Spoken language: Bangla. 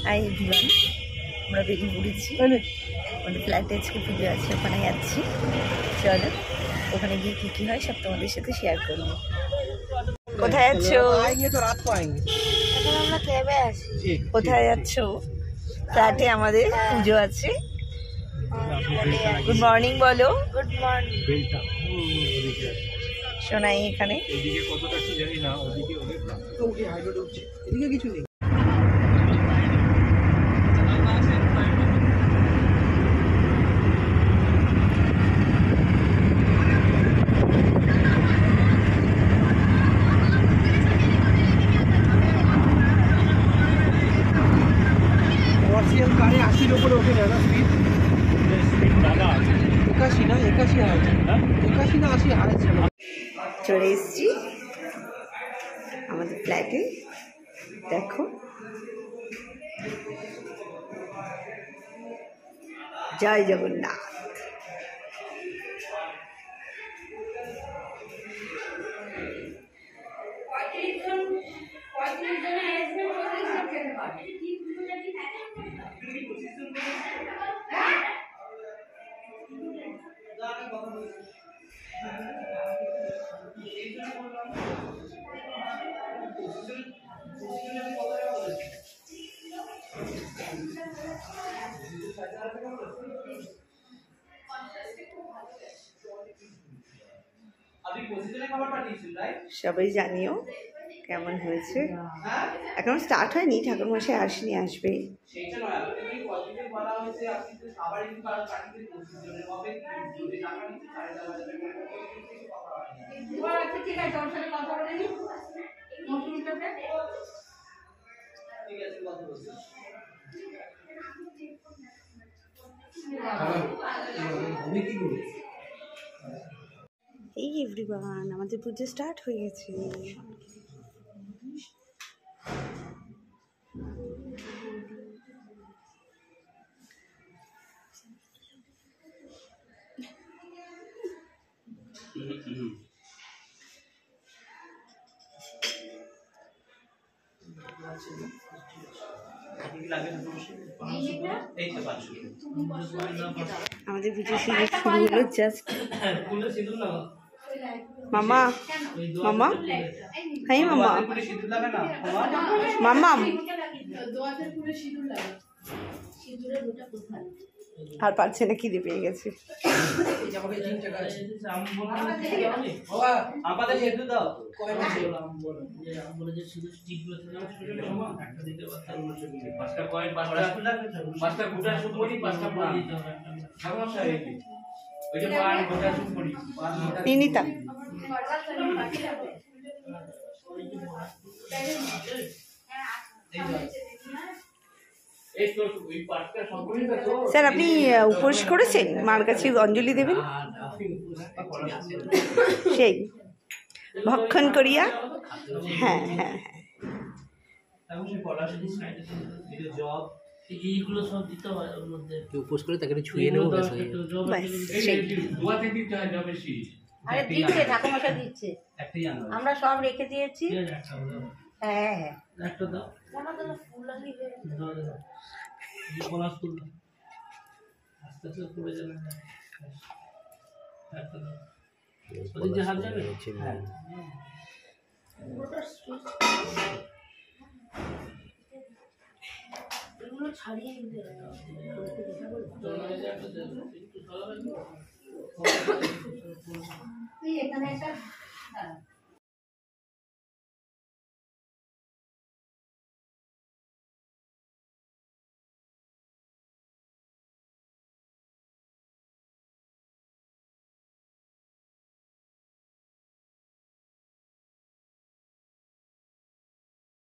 হাই এভরিওয়ান, আমরা বেরিয়ে পড়েছি। আমাদের ফ্ল্যাটে আজকে পুজো আছে, ওখানে যাচ্ছি। চলো ওখানে গিয়ে কী কী হয় সব তোমাদের সাথে শেয়ার করবো। কোথায় যাচ্ছ? কোথায় যাচ্ছ? ফ্ল্যাটে আমাদের পুজো আছে। গুড মর্নিং বলো। Good morning. শোনাই এখানে কিছু নেই। গাড়ি 80-র উপরে ওঠে না স্পিড, 81 না 81 হাইছে, 81 না 80 হাইছে। চলে এসছি আমাদের ফ্ল্যাটে, দেখো জয় জগন্নাথ। সবাই জানিও কেমন হয়েছে। এখন স্টার্ট হয়নি, ঠাকুরমশাই আসেনি, আসবে। এই এভরিওয়ান, আমাদের পুজো স্টার্ট হয়ে গেছে। আমাদের পুজো শুরু হলো জাস্ট। মামা মামা হাই মামা মামা আর পারছে না, খিদে পেয়ে গেছে। নিনিতা স্যার, আপনি উপোস করেছেন? মার কাছে অঞ্জলি দেবেন, সেই ভক্ষণ করিয়া। হ্যাঁ হ্যাঁ হ্যাঁ, এইগুলো সব দিতে হয় ওর মধ্যে। উপোস করে তাকে ছুঁয়ে নেবো। আরে দিচ্ছে, ঠাকুরমশাই দিচ্ছে, আমরা সব রেখে দিয়েছি। হ্যাঁ হ্যাঁ, একটা দাও। ফুল লাগিয়ে আস্তে আস্তে পড়ে যাবে। একটা দাও, ওদিকে হাত যাবে। এগুলো ছাড়িয়ে নিতে এখানে একটা